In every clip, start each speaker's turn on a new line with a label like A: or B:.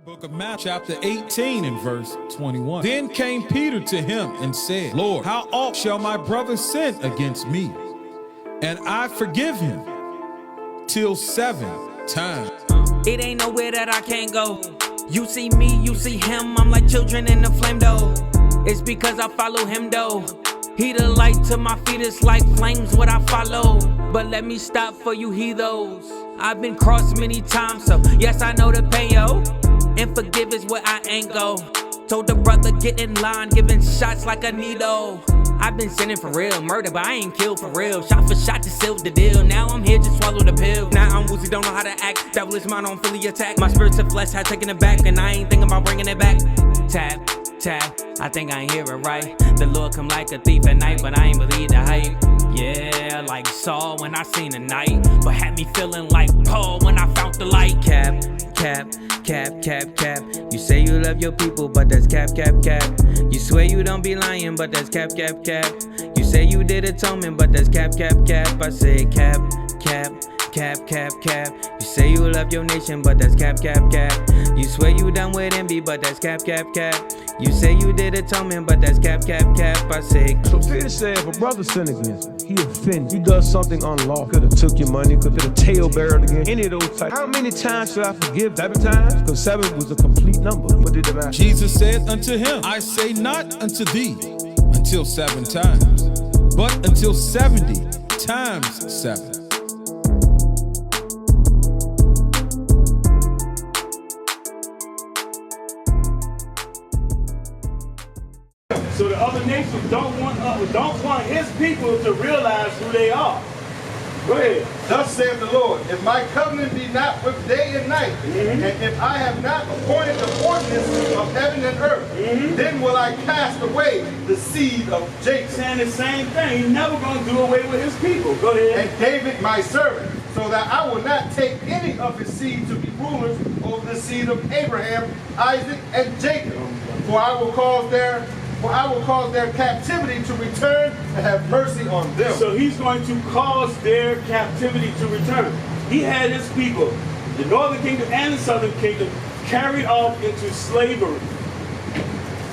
A: Book of Matthew, chapter 18 and verse 21. Then came Peter to him and said, Lord, how oft shall my brother sin against me, and I forgive him? Till 7 times.
B: It ain't nowhere that I can't go. You see me, you see him, I'm like children in the flame though. It's because I follow him though. He the light to my feet, it's like flames what I follow. But let me stop for you heathos. I've been crossed many times, so yes I know the pain, yo. And forgive is where I ain't go. Told the brother get in line, giving shots like a needle. I've been sinning for real, murder, but I ain't killed for real. Shot for shot to seal the deal. Now I'm here, just swallow the pill. Now I'm woozy, don't know how to act. Devilish mind on fully attack. My spirit to flesh had taken it back, and I ain't thinking about bringing it back. Tap, tap, I think I ain't hear it right. The Lord come like a thief at night, but I ain't believe the hype. Yeah, like Saul when I seen the night, but had me feeling like Paul when I found the light. Cap, cap, cap, cap, cap. You say you love your people, but that's cap, cap, cap. You swear you don't be lying, but that's cap, cap, cap. You say you did atonement, but that's cap, cap, cap. I say cap, cap, cap, cap, cap. You say you love your nation, but that's cap, cap, cap. You swear you done with envy, but that's cap, cap, cap. You say you did atonement, but that's cap, cap, cap. I say.
C: So Peter said, if a brother sin against me, he offends, he does something unlawful. Could have took your money, could have tail barreled again, any of those types. How many times should I forgive? 7 times? Because 7 was a complete number. What did the matter?
A: Jesus said unto him, I say not unto thee until 7 times, but until 70 times 7.
D: So the other nations don't want his people to realize who they are. Go ahead.
E: Thus saith the Lord, if my covenant be not with day and night, and if I have not appointed the ordinance of heaven and earth, then will I cast away the seed of Jacob.
D: Saying the same thing. He's never going to do away with his people. Go ahead.
E: And David my servant, so that I will not take any of his seed to be rulers over the seed of Abraham, Isaac, and Jacob. For I will cause their captivity to return and have mercy on them.
D: So he's going to cause their captivity to return. He had his people, the northern kingdom and the southern kingdom, carried off into slavery.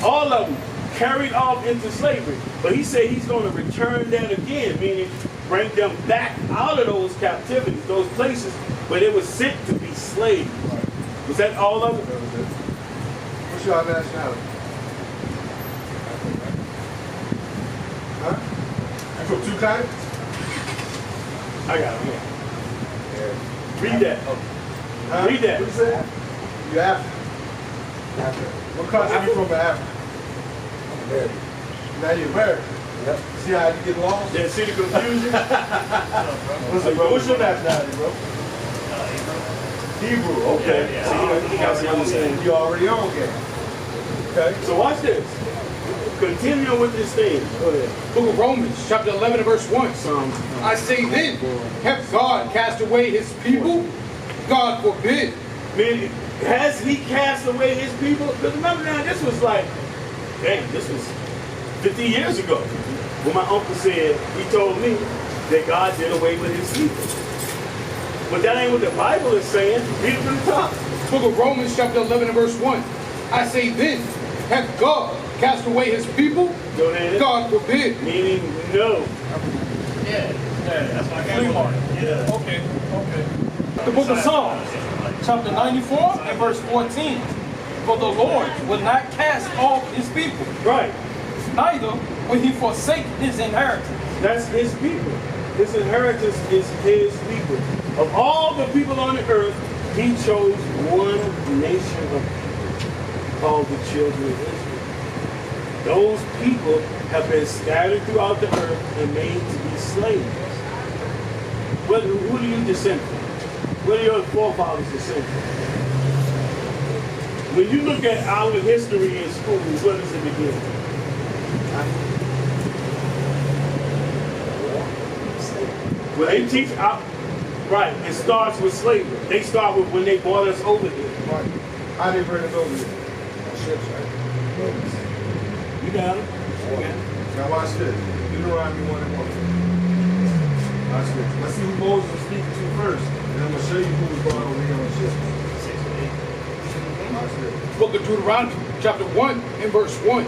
D: All of them carried off into slavery. But he said he's going to return that again, meaning bring them back out of those captivities, those places where they were sent to be slaves. Was that all of it?
E: What's your nationality? Huh? You from two kinds?
D: I got it.
E: Yeah.
D: Read that.
E: Huh?
D: Read that.
E: What you say? You African. African. What country are you from in Africa? I'm American. Now you're American. Yep. See how you get lost?
D: Yeah, see the confusion?
E: What's your nationality, bro? Hebrew. Okay.
D: Yeah.
E: See, you already on game. Okay.
D: So watch this. Continue with this thing. Go ahead.
F: Book of Romans, chapter 11 and verse 1. I say then, have God cast away his people? God forbid.
D: Man, has he cast away his people? Because remember now, this was like, dang, this was 50 years ago. When my uncle said, he told me that God did away with his people. But that ain't what the Bible is saying. Read it from the top.
F: Book of Romans, chapter 11 and verse 1. I say then, have God cast away his people?
D: Go ahead.
F: God forbid.
D: Meaning no.
G: Yeah, that's my game part. Yeah.
H: Okay. The book of Psalms, chapter 94 and verse 14. For the Lord will not cast off his people,
D: Right.
H: neither will he forsake his inheritance.
D: That's his people. His inheritance is his people. Of all the people on the earth, he chose one nation of people called the children of Israel. Those people have been scattered throughout the earth and made to be slaves. Who do you descend from? Where do your forefathers descend from? When you look at our history in school, where does it begin? Well, they teach out, right, it starts with slavery. They start with when they brought us over here.
E: Right. How they bring us over here? On ships, right? Boats.
D: You got it.
E: Now watch this. Deuteronomy 1 and 1. Watch this. Let's see who Moses was speaking to first. And I'm going to show you who was going over here on ships. 6 and 8. Watch this.
F: Book of Deuteronomy, chapter 1 and verse 1.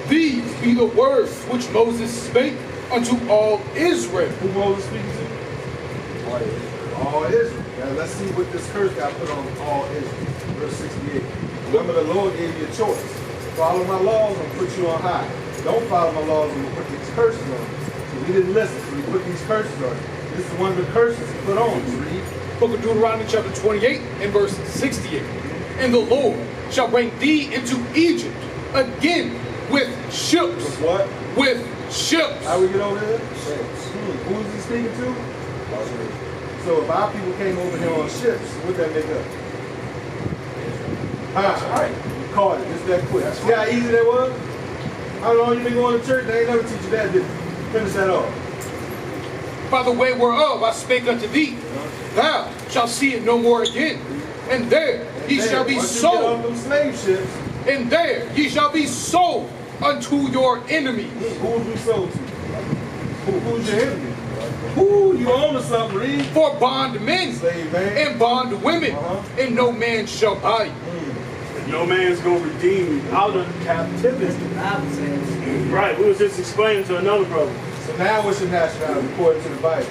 F: These be the words which Moses spake unto all Israel.
E: Who Moses speaking to? All Israel. Now let's see what this curse got put on all Israel. Verse 68. Remember, the Lord gave you a choice. Follow my laws, I'm gonna put you on high. Don't follow my laws, I'm gonna put these curses on you. So he didn't listen, so he put these curses on you. This is one of the curses he put on you. Read.
F: Book of Deuteronomy, chapter 28 and verse 68. And the Lord shall bring thee into Egypt again with ships.
E: With what?
F: With ships.
E: How we get over here? Who is he speaking to? So if our people came over here on ships, what would that make up? All right. You caught it. It's that quick. See how easy that was? How long you been going to church? They ain't never teach you that, did they? Finish that off.
F: By the way whereof I spake unto thee, thou shalt see it no more again. And there ye shall be sold.
E: Them slave ships.
F: And there ye shall be sold unto your enemies.
E: Who was we sold to? Who's your enemy? Who you own to something, read?
F: For bondmen
E: Slave man.
F: and bondwomen, and no man shall buy you.
D: No man's going to redeem you out of captivity. Right, we was just explaining to another brother.
E: So now what's your nationality according to the Bible?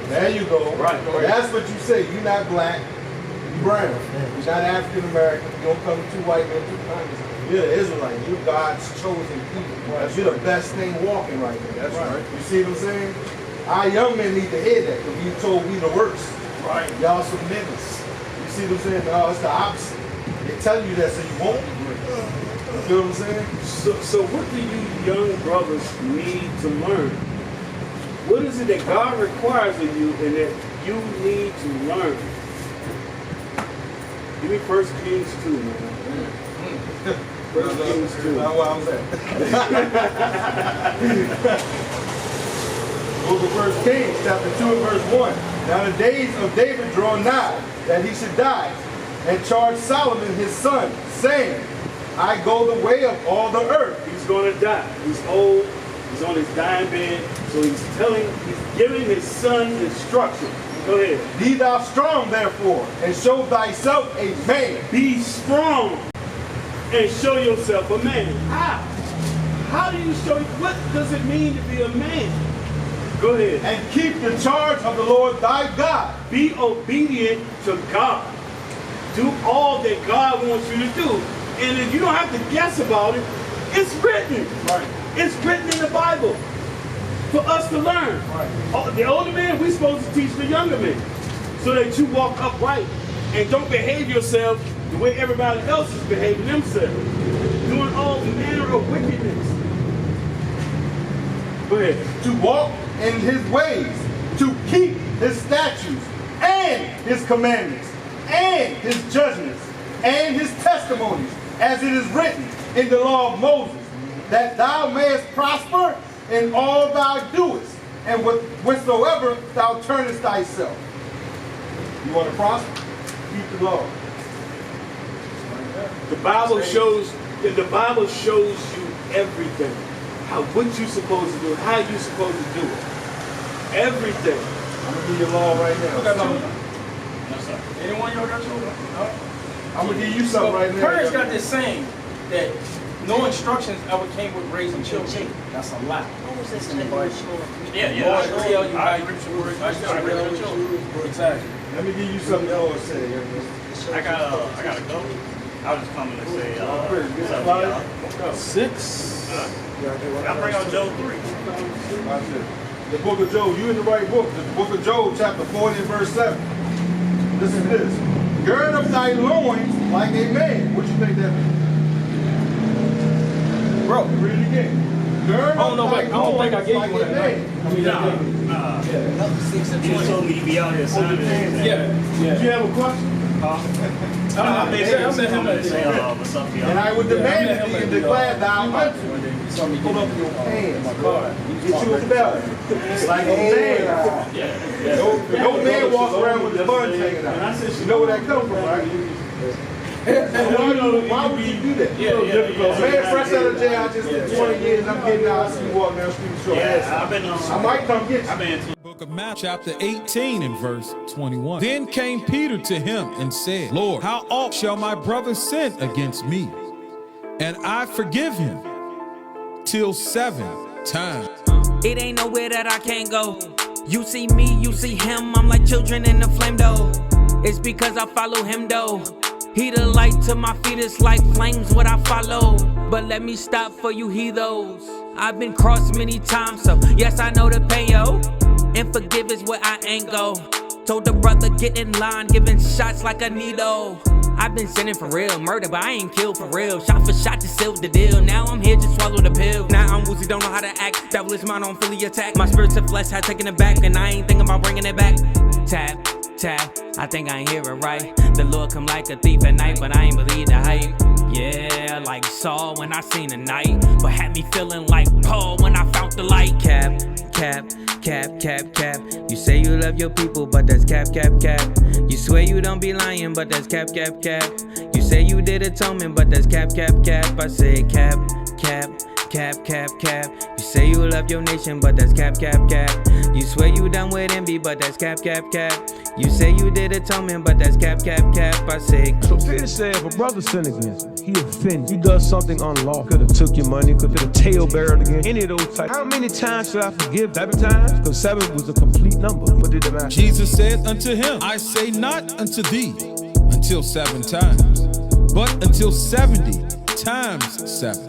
E: There you go.
D: Right.
E: That's what you say. You're not black. You're brown. You're not African American. You don't come to two white men, two kindness. You're an Israelite. You're God's chosen people. You're the best thing walking right now. That's right. You see what I'm saying? Our young men need to hear that because we told we the worst.
D: Right.
E: Y'all some niggas. You see what I'm saying? Oh, it's the opposite. They tell you that so you won't. You feel what I'm saying?
D: So what do you young brothers need to learn? What is it that God requires of you and that you need to learn? Give me 1 Kings 2, man. 1 Kings 2.
E: That's where I was at. Book of 1 Kings, chapter 2 and verse 1. Now the days of David draw nigh, that he should die, and charged Solomon his son, saying, I go the way of all the earth.
D: He's going to die. He's old. He's on his dying bed. So he's giving his son instruction. Go ahead.
E: Be thou strong, therefore, and show thyself a man.
D: Be strong and show yourself a man. How? How do you show? What does it mean to be a man? Go ahead.
E: And keep the charge of the Lord thy God.
D: Be obedient to God. Do all that God wants you to do. And if you don't have to guess about it, it's written.
E: Right.
D: It's written in the Bible for us to learn.
E: Right.
D: The older men, we're supposed to teach the younger men so that you walk upright and don't behave yourself the way everybody else is behaving themselves, doing all manner of wickedness. Go ahead.
E: To walk in his ways, to keep his statutes and his commandments and his judgments and his testimonies, as it is written in the law of Moses, that thou mayest prosper in all thou doest, and whatsoever thou turnest thyself. You want to prosper? Keep the law.
D: The Bible shows you everything. What you're supposed to do, how you're supposed to do it. Everything.
E: I'm gonna give you a law right now.
H: Anyone y'all got children? No?
E: I'm gonna give you something right now.
H: Parents got this saying that no instructions ever came with raising children. That's a lie.
G: Yeah.
H: Lord tell you how you raise your children. Exactly.
E: Let me give you something the Lord said.
G: I gotta go. I was just coming to say, what's up, y'all?
H: 6.
G: I bring out Job 3.
E: Watch this. The book of Job, you in the right book. The book of Job, chapter 40 and verse 7. Listen to this. Gird up thy loins like a man. What you think that means?
H: Bro.
E: Read it again. Gird up thy
H: I don't think I
E: loins
H: gave
E: like
H: you
E: a
H: one.
E: man.
G: You just told me to be out here Sunday.
H: Yeah.
D: Do you have a question?
G: I basically said something to say, what's up, y'all?
E: And I would demand of thee and declare thou unto me. Pull up your pants. Get you a belt. Like a man. No man walks around with his buns hanging out. You know where that comes from, right? Why would you do that?
G: Yeah.
E: Man, fresh out of jail, I just did 20 years, I'm getting out, I see you walking down the street with your ass.
G: I've been
E: I might come get you.
G: I've been
A: Book book of Matthew, chapter 18 and verse 21. Then came Peter to him and said, Lord, how oft shall my brother sin against me, and I forgive him? Till 7 times.
B: It ain't nowhere that I can't go. You see me, you see him, I'm like children in the flame though. It's because I follow him though. He the light to my feet, it's like flames what I follow. But let me stop for you heathos. I've been crossed many times, so yes, I know the pain, yo. And forgive is where I ain't go. Told the brother get in line, giving shots like a needle. I've been sinning for real, murder, but I ain't killed for real. Shot for shot to seal the deal. Now I'm here, just swallow the pill. Now I'm woozy, don't know how to act. Devil is mine, don't fully attack. My spirit to flesh had taken it back, and I ain't thinking about bringing it back. Tap, tap, I think I ain't hear it right. The Lord come like a thief at night, but I ain't believe the hype. Yeah, like Saul when I seen the night, but had me feeling like Paul when I found the light. Cap, cap, cap, cap, cap. You say you love your people, but that's cap, cap, cap. You swear you don't be lying, but that's cap, cap, cap. You say you did atonement, but that's cap, cap, cap. I say cap, cap, cap, cap, cap. You say you love your nation, but that's cap, cap, cap. You swear you done with envy, but that's cap, cap, cap. You say you did atonement, but that's cap, cap, cap. I say.
C: So Peter said, if a brother sin against me, he offends, he does something unlawful. Could have took your money, could have talebeared again, any of those types. How many times should I forgive? 7 times? Because 7 was a complete number. What did the matter?
A: Jesus said unto him, I say not unto thee until 7 times, but until 70 times 7.